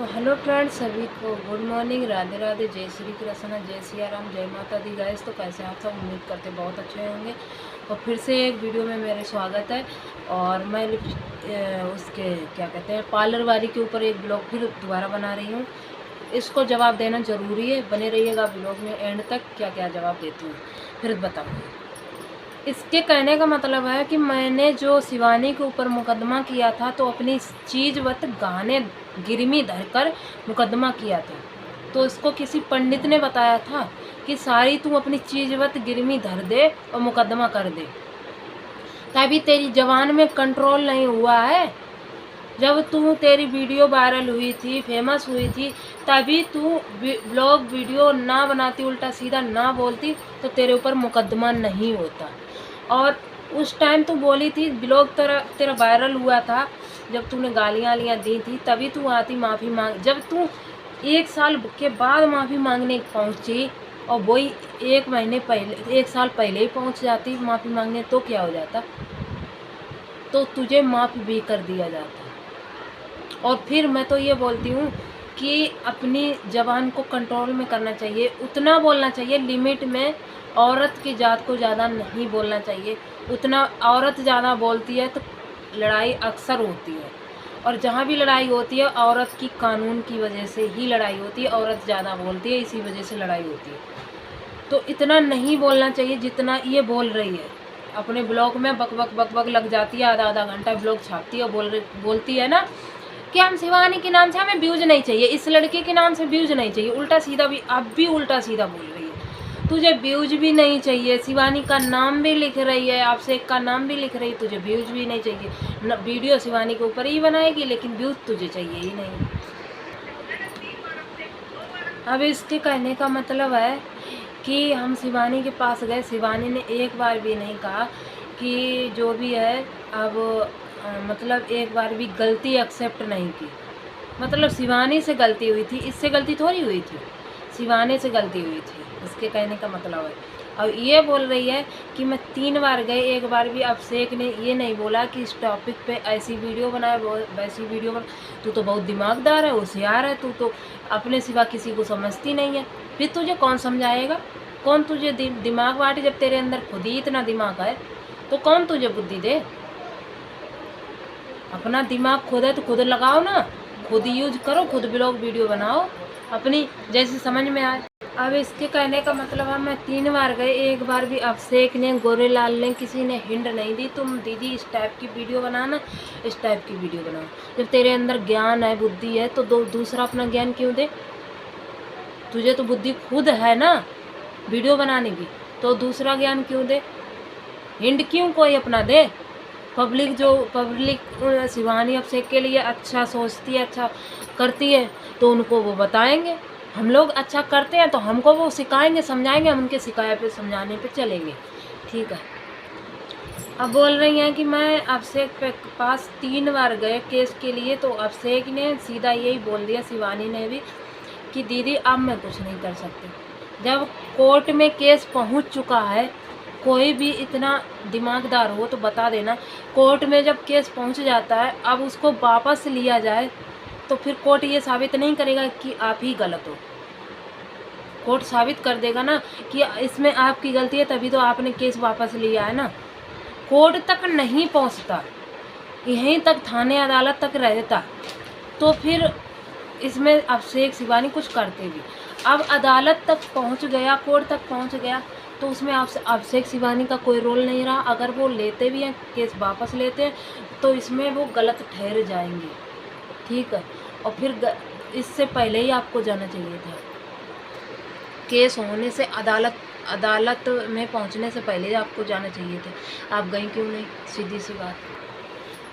तो hello friends, सभी को गुड मॉर्निंग, राधे राधे, जय श्री कृष्ण, जय सिया राम, जय माता दी। गाइस तो कैसे आप सब? उम्मीद करते बहुत अच्छे होंगे। और फिर से एक वीडियो में मेरे स्वागत है। और मैं उसके क्या कहते हैं, पार्लर वाली के ऊपर एक ब्लॉग फिर दोबारा बना रही हूँ। इसको जवाब देना ज़रूरी है, बने रहिएगा ब्लॉग में एंड तक। क्या क्या जवाब देती हूँ फिर बताऊँगी। इसके कहने का मतलब है कि मैंने जो शिवानी के ऊपर मुकदमा किया था, तो अपनी चीज़वत गहने गिरवी धरकर मुकदमा किया था। तो इसको किसी पंडित ने बताया था कि सारी तू अपनी चीज़वत गिरवी धर दे और मुकदमा कर दे, तभी तेरी जवान में कंट्रोल नहीं हुआ है। जब तेरी वीडियो वायरल हुई थी, फेमस हुई थी, तभी तू ब्लॉग वीडियो ना बनाती, उल्टा सीधा ना बोलती, तो तेरे ऊपर मुकदमा नहीं होता। और उस टाइम तू बोली थी, ब्लॉग तेरा वायरल हुआ था जब तूने गालियाँ दी थी, तभी तू आती माफ़ी मांग। जब तू 1 साल के बाद माफ़ी मांगने पहुँची, और वही 1 महीने पहले, 1 साल पहले ही पहुँच जाती माफ़ी मांगने, तो क्या हो जाता? तो तुझे माफ़ भी कर दिया जाता। और फिर मैं तो ये बोलती हूँ कि अपनी ज़बान को कंट्रोल में करना चाहिए, उतना बोलना चाहिए लिमिट में। औरत की जात को ज़्यादा नहीं बोलना चाहिए। उतना औरत ज़्यादा बोलती है तो लड़ाई अक्सर होती है। और जहाँ भी लड़ाई होती है, औरत की कानून की वजह से ही लड़ाई होती है। औरत ज़्यादा बोलती है, इसी वजह से लड़ाई होती है। तो इतना नहीं बोलना चाहिए जितना ये बोल रही है। अपने ब्लॉग में बक बक बक बक लग जाती है, आधा आधा घंटा ब्लॉग छापती है और बोलती है ना कि हम शिवानी के नाम से, हमें व्यूज नहीं चाहिए, इस लड़के के नाम से व्यूज नहीं चाहिए। उल्टा सीधा भी, अब भी उल्टा सीधा बोल रही है। तुझे व्यूज भी नहीं चाहिए, शिवानी का नाम भी लिख रही है, अभिषेक का नाम भी लिख रही है, तुझे व्यूज भी नहीं चाहिए। वीडियो शिवानी के ऊपर ही बनाएगी, लेकिन व्यूज तुझे चाहिए ही नहीं। अब इसके कहने का मतलब है कि हम शिवानी के पास गए, शिवानी ने एक बार भी नहीं कहा कि जो भी है अब मतलब एक बार भी गलती एक्सेप्ट नहीं की। मतलब शिवानी से गलती हुई थी, इससे गलती थोड़ी हुई थी, शिवानी से गलती हुई थी, इसके कहने का मतलब है। और ये बोल रही है कि मैं 3 बार गए, एक बार भी अभिषेक ने ये नहीं बोला कि इस टॉपिक पे ऐसी वीडियो बनाए, वैसी वीडियो बना। तू तो बहुत दिमागदार है, होशियार है, तू तो अपने सिवा किसी को समझती नहीं है। फिर तुझे कौन समझाएगा? कौन तुझे दिमाग बांटे? जब तेरे अंदर खुद ही इतना दिमाग है तो कौन तुझे बुद्धि दे? अपना दिमाग खुद है तो खुद लगाओ ना, खुद यूज करो, खुद ब्लॉग वीडियो बनाओ अपनी जैसे समझ में आए। अब इसके कहने का मतलब है मैं 3 बार गए, एक बार भी अभिषेक ने, गोरेलाल ने, किसी ने हिंट नहीं दी तुम दीदी इस टाइप की वीडियो बनाना, इस टाइप की वीडियो बनाओ। जब तेरे अंदर ज्ञान है, बुद्धि है, तो दूसरा अपना ज्ञान क्यों दे? तुझे तो बुद्धि खुद है ना वीडियो बनाने की, तो दूसरा ज्ञान क्यों दे? हिंट क्यों कोई अपना दे? पब्लिक शिवानी अभिषेक के लिए अच्छा सोचती है, अच्छा करती है, तो उनको वो बताएंगे। हम लोग अच्छा करते हैं तो हमको वो सिखाएंगे, समझाएंगे, हम उनके सिखाए पे, समझाने पे चलेंगे। ठीक है। अब बोल रही हैं कि मैं अभिषेक पे पास 3 बार गए केस के लिए, तो अभिषेक ने सीधा यही बोल दिया, शिवानी ने भी, कि दीदी अब मैं कुछ नहीं कर सकती। जब कोर्ट में केस पहुंच चुका है, कोई भी इतना दिमागदार हो तो बता देना, कोर्ट में जब केस पहुंच जाता है, अब उसको वापस लिया जाए तो फिर कोर्ट ये साबित नहीं करेगा कि आप ही गलत हो। कोर्ट साबित कर देगा ना कि इसमें आपकी गलती है, तभी तो आपने केस वापस लिया है ना। कोर्ट तक नहीं पहुंचता, यहीं तक थाने अदालत तक रहता, तो फिर इसमें अभिषेक शिवानी कुछ करते भी। अब अदालत तक पहुंच गया, कोर्ट तक पहुंच गया, तो उसमें अभिषेक शिवानी का कोई रोल नहीं रहा। अगर वो लेते भी हैं, केस वापस लेते हैं, तो इसमें वो गलत ठहर जाएंगे। ठीक है। और फिर इससे पहले ही आपको जाना चाहिए था, केस होने से, अदालत में पहुंचने से पहले ही आपको जाना चाहिए था। आप गई क्यों नहीं? सीधी सी बात।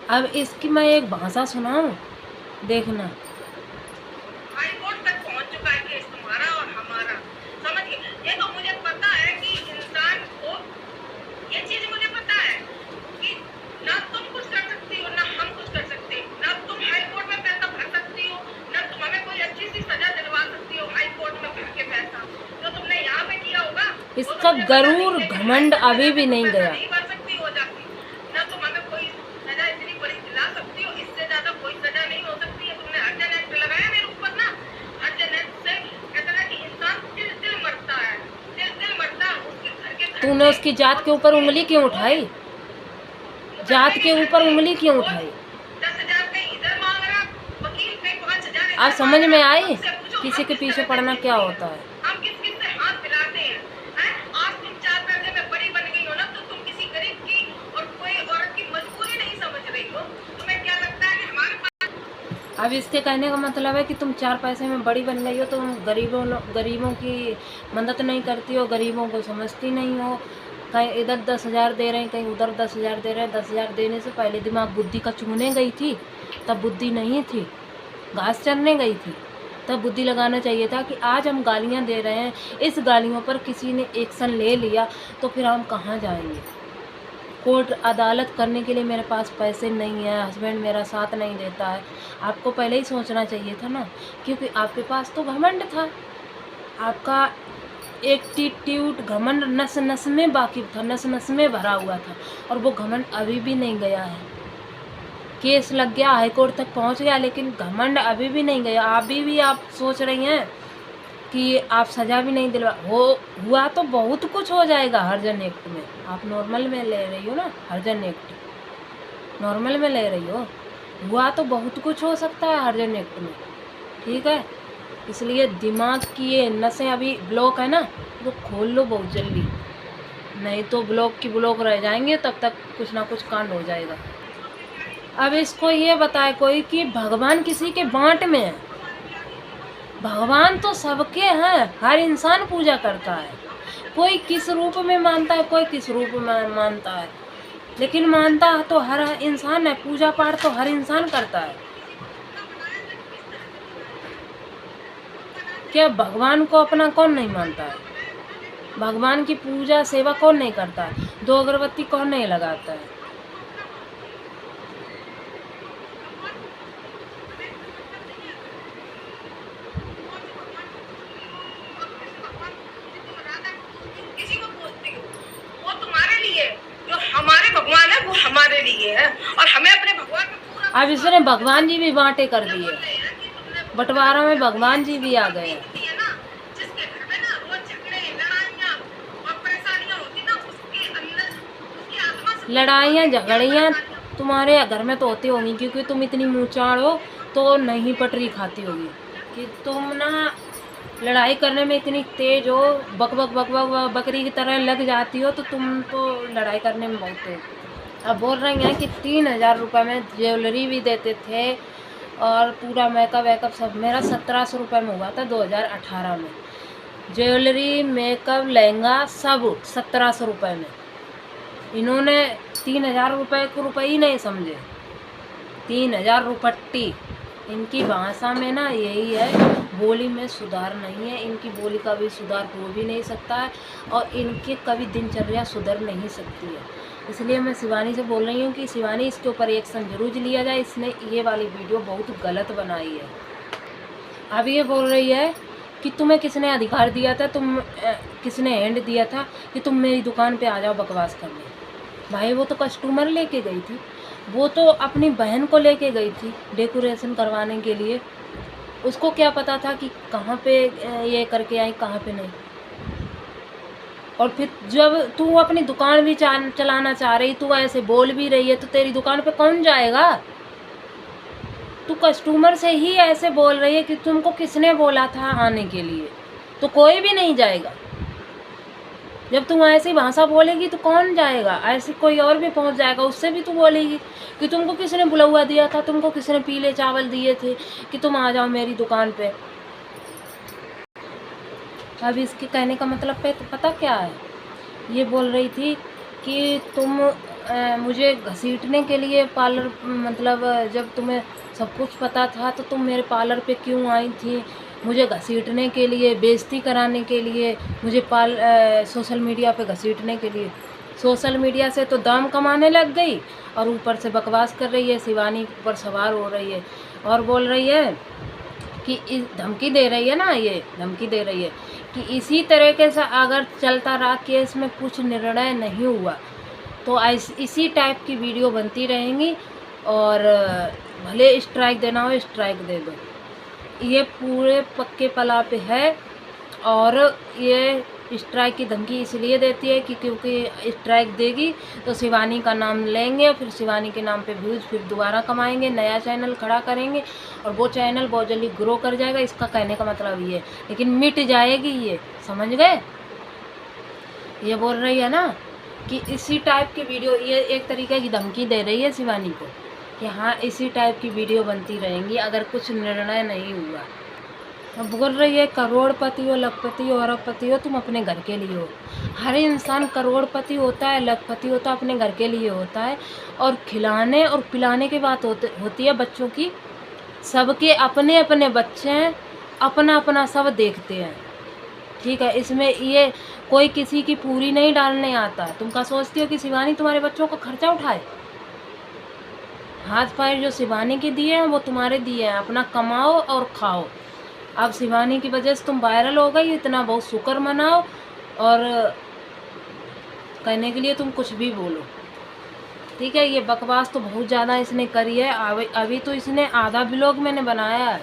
अब इसकी मैं एक भाषा सुनाऊं, देखना। हाईकोर्ट तक पहुंच चुका है केस तुम्हारा और हमारा, समझ गए? ये तो मुझे पता है कि इंसान को, ये चीज मुझे पता है कि ना तुम कुछ कर सकती हो, ना हम कुछ कर सकते, ना तुम हाईकोर्ट में पैसा भर सकती हो, ना तुम हमें कोई अच्छी सी सजा दिलवा सकती हो हाईकोर्ट में भर के पैसा। जो तुमने यहाँ पे किया होगा, इसका गरूर घमंड अभी भी नहीं गया। नहीं भर सकती हो जाती, ना तुम हमें कोई सजा इतनी बड़ी दिला सकती हो, इससे ज्यादा कोई सजा नहीं हो सकती है। तुमने हत्या एक्ट लगाया मेरे ऊपर, तूने उसकी जात के ऊपर उंगली क्यों उठाई? जात के ऊपर उंगली क्यों उठाई? 10,000 कहीं इधर मांग रहा, वकील कहीं 5,000 आज इधर समझ मांग में रहा। आई हमसे पूछो, किसी हम के किस पीछे तरह से पड़ना क्या जिंदगी होता है। हम किस किस से हाथ मिलाते हैं, हैं? आज तुम 4 पैसे में बड़ी बन गई हो ना, तो तुम किसी गरीब की और कोई औरत की मजबूरी नहीं समझ रही हो। तुम्हें क्या लगता है कि हमारे पास अब इसके कहने का मतलब है कि तुम 4 पैसे में बड़ी बन गई हो, तुम गरीबों की मदद नहीं करती हो, गरीबों को समझती नहीं हो। कहीं इधर 10,000 दे रहे हैं, कहीं उधर 10,000 दे रहे हैं। 10,000 देने से पहले दिमाग बुद्धि का चूने गई थी, तब बुद्धि नहीं थी, घास चरने गई थी, तब बुद्धि लगाना चाहिए था कि आज हम गालियाँ दे रहे हैं, इस गालियों पर किसी ने एक्शन ले लिया तो फिर हम कहाँ जाएंगे। कोर्ट अदालत करने के लिए मेरे पास पैसे नहीं है, हस्बैंड मेरा साथ नहीं देता है। आपको पहले ही सोचना चाहिए था ना, क्योंकि आपके पास तो घमंड था, आपका एटीट्यूड घमंड नस नस में बाकी था, नस नस में भरा हुआ था, और वो घमंड अभी भी नहीं गया है। केस लग गया, हाई कोर्ट तक पहुंच गया, लेकिन घमंड अभी भी नहीं गया। अभी भी आप सोच रही हैं कि आप सज़ा भी नहीं दिलवा हुआ तो बहुत कुछ हो जाएगा हर्जन एक्ट में। आप नॉर्मल में ले रही हो ना, हर्जन एक्ट नॉर्मल में ले रही हो, हुआ तो बहुत कुछ हो सकता है हर्जन एक्ट में, ठीक है। इसलिए दिमाग की ये नसें अभी ब्लॉक है ना, तो खोल लो बहुत जल्दी, नहीं तो ब्लॉक की ब्लॉक रह जाएंगे, तब तक कुछ ना कुछ कांड हो जाएगा। अब इसको ये बताए कोई कि भगवान किसी के बाँट में है। भगवान तो सबके हैं, हर इंसान पूजा करता है, कोई किस रूप में मानता है, कोई किस रूप में मानता है, लेकिन मानता तो हर इंसान है, पूजा पाठ तो हर इंसान करता है। क्या भगवान को अपना कौन नहीं मानता है? भगवान की पूजा सेवा कौन नहीं करता है? 2 अगरबत्ती कौन नहीं लगाता है? किसी को पूछती हो, वो तुम्हारे लिए, जो हमारे भगवान है वो हमारे लिए है, और हमें अपने भगवान पे पूरा अब इसने भगवान जी भी बांटे कर दिए, बोल रहे हैं कि तुमने बंटवारा में भगवान जी भी आ गए हैं। होती है ना, जिसके घर में ना रोज झगड़े, लड़ाइयाँ और परेशानियाँ होती ना, उसके अंदर उसकी आत्मा से लड़ाइयाँ झगड़ियाँ तुम्हारे घर में तो होती होंगी, क्योंकि तुम इतनी मुँहचाड़ हो तो नहीं पटरी खाती होगी कि तुम ना लड़ाई करने में इतनी तेज हो, बक बक बक बक बकरी की तरह लग जाती हो, तो तुम तो लड़ाई करने में बहुत तेज। अब बोल रही हैं कि 3,000 रुपये में ज्वेलरी भी देते थे और पूरा मेकअप वेकअप सब। मेरा 1,700 रुपये में हुआ था 2018 में, ज्वेलरी मेकअप लहंगा सब 1,700 रुपये में। इन्होंने 3,000 रुपये को रुपये ही नहीं समझे, 3,000 रुपट्टी। इनकी भाषा में ना यही है, बोली में सुधार नहीं है, इनकी बोली का भी सुधार हो भी नहीं सकता है, और इनके कभी दिनचर्या सुधर नहीं सकती है। इसलिए मैं शिवानी से बोल रही हूँ कि शिवानी, इसके ऊपर एक्शन जरूर लिया जाए, इसने ये वाली वीडियो बहुत गलत बनाई है। अब ये बोल रही है कि तुम्हें किसने अधिकार दिया था, किसने हैंड दिया था कि तुम मेरी दुकान पे आ जाओ बकवास करने। भाई वो तो कस्टमर लेके गई थी, वो तो अपनी बहन को लेके गई थी डेकोरेशन करवाने के लिए। उसको क्या पता था कि कहाँ पे ये करके आई, कहाँ पे नहीं। और फिर जब तू अपनी दुकान भी चलाना चाह रही, तू ऐसे बोल भी रही है, तो तेरी दुकान पे कौन जाएगा? तू कस्टमर से ही ऐसे बोल रही है कि तुमको किसने बोला था आने के लिए, तो कोई भी नहीं जाएगा। जब तुम ऐसी भाषा बोलेगी तो कौन जाएगा? ऐसे कोई और भी पहुंच जाएगा, उससे भी तू बोलेगी कि तुमको किसने बुलावा दिया था, तुमको किसने पीले चावल दिए थे कि तुम आ जाओ मेरी दुकान पे। अब इसके कहने का मतलब पता क्या है? ये बोल रही थी कि तुम मुझे घसीटने के लिए पार्लर, मतलब जब तुम्हें सब कुछ पता था तो तुम मेरे पार्लर पे क्यों आई थी? मुझे घसीटने के लिए, बेइज्जती कराने के लिए, मुझे सोशल मीडिया पे घसीटने के लिए। सोशल मीडिया से तो दाम कमाने लग गई, और ऊपर से बकवास कर रही है, शिवानी पर सवार हो रही है और बोल रही है कि धमकी दे रही है ना, ये धमकी दे रही है कि इसी तरीके से अगर चलता रहा, केस में कुछ निर्णय नहीं हुआ तो इसी टाइप की वीडियो बनती रहेंगी, और भले स्ट्राइक देना हो स्ट्राइक दे दो। ये पूरे पक्के पला पे है, और ये स्ट्राइक की धमकी इसलिए देती है कि क्योंकि स्ट्राइक देगी तो शिवानी का नाम लेंगे, फिर शिवानी के नाम पे व्यूज़ फिर दोबारा कमाएंगे, नया चैनल खड़ा करेंगे और वो चैनल बहुत जल्दी ग्रो कर जाएगा। इसका कहने का मतलब ये है, लेकिन मिट जाएगी ये, समझ गए। ये बोल रही है ना कि इसी टाइप की वीडियो, ये एक तरीके की धमकी दे रही है शिवानी को कि हाँ इसी टाइप की वीडियो बनती रहेंगी अगर कुछ निर्णय नहीं हुआ। अब बोल रही है करोड़पति हो, लखपति हो, अरबपति हो, तुम अपने घर के लिए हो। हर इंसान करोड़पति होता है, लखपति होता है, अपने घर के लिए होता है। और खिलाने और पिलाने की बात होती है बच्चों की। सबके अपने अपने बच्चे हैं, अपना अपना सब देखते हैं, ठीक है। इसमें ये कोई किसी की पूरी नहीं डालने आता। तुम क्या सोचती हो कि शिवानी तुम्हारे बच्चों का खर्चा उठाए? हाथ पैर जो शिवानी के दिए हैं वो तुम्हारे दिए हैं, अपना कमाओ और खाओ। अब शिवानी की वजह से तुम वायरल हो गई, इतना बहुत शुक्र मनाओ और कहने के लिए तुम कुछ भी बोलो, ठीक है। ये बकवास तो बहुत ज़्यादा इसने करी है। अभी तो इसने आधा ब्लॉग मैंने बनाया है,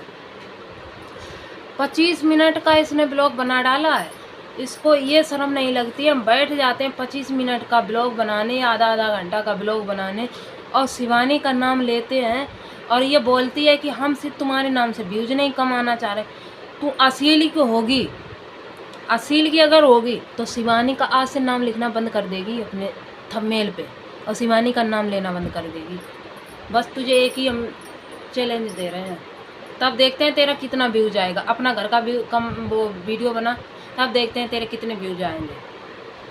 25 मिनट का इसने ब्लॉग बना डाला है। इसको ये शर्म नहीं लगती। हम बैठ जाते हैं 25 मिनट का ब्लॉग बनाने, आधा आधा घंटा का ब्लॉग बनाने, और शिवानी का नाम लेते हैं और ये बोलती है कि हम सिर्फ तुम्हारे नाम से व्यूज नहीं कमाना चाह रहे। तू असील की होगी, असील की अगर होगी तो शिवानी का आज से नाम लिखना बंद कर देगी अपने थंबनेल पे और शिवानी का नाम लेना बंद कर देगी। बस तुझे एक ही हम चैलेंज दे रहे हैं, तब देखते हैं तेरा कितना व्यूज आएगा। अपना घर का व्यू कम वो वीडियो बना, तब देखते हैं तेरे कितने व्यूज आएंगे।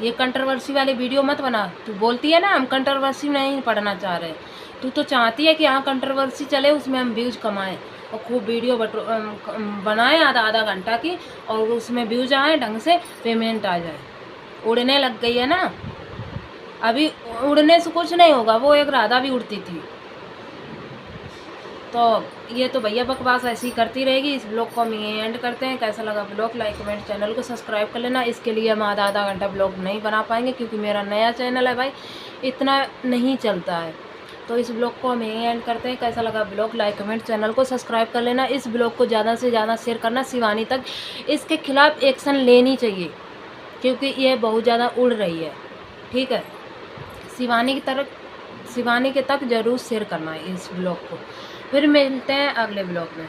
ये कंट्रोवर्सी वाली वीडियो मत बना। तू बोलती है ना हम कंट्रोवर्सी नहीं पढ़ना चाह रहे, तू तो चाहती है कि हाँ कंट्रोवर्सी चले, उसमें हम व्यूज कमाएं और खूब वीडियो बनाएं आधा आधा घंटा की, और उसमें व्यूज आए, ढंग से पेमेंट आ जाए। उड़ने लग गई है ना, अभी उड़ने से कुछ नहीं होगा। वो एक राधा भी उड़ती थी। तो ये तो भैया बकवास ऐसी करती रहेगी। इस ब्लॉग को हम यहीं एंड करते हैं। कैसा लगा ब्लॉग, लाइक कमेंट, चैनल को सब्सक्राइब कर लेना। इसके लिए हम आधा आधा घंटा ब्लॉग नहीं बना पाएंगे क्योंकि मेरा नया चैनल है भाई, इतना नहीं चलता है। तो इस ब्लॉग को हम यहीं एंड करते हैं। कैसा लगा ब्लॉग, लाइक कमेंट, चैनल को सब्सक्राइब कर लेना। इस ब्लॉग को ज़्यादा से ज़्यादा शेयर करना, शिवानी तक इसके खिलाफ़ एक्शन लेनी चाहिए क्योंकि ये बहुत ज़्यादा उड़ रही है, ठीक है। शिवानी के तक ज़रूर शेयर करना है इस ब्लॉग को। फिर मिलते हैं अगले ब्लॉग में।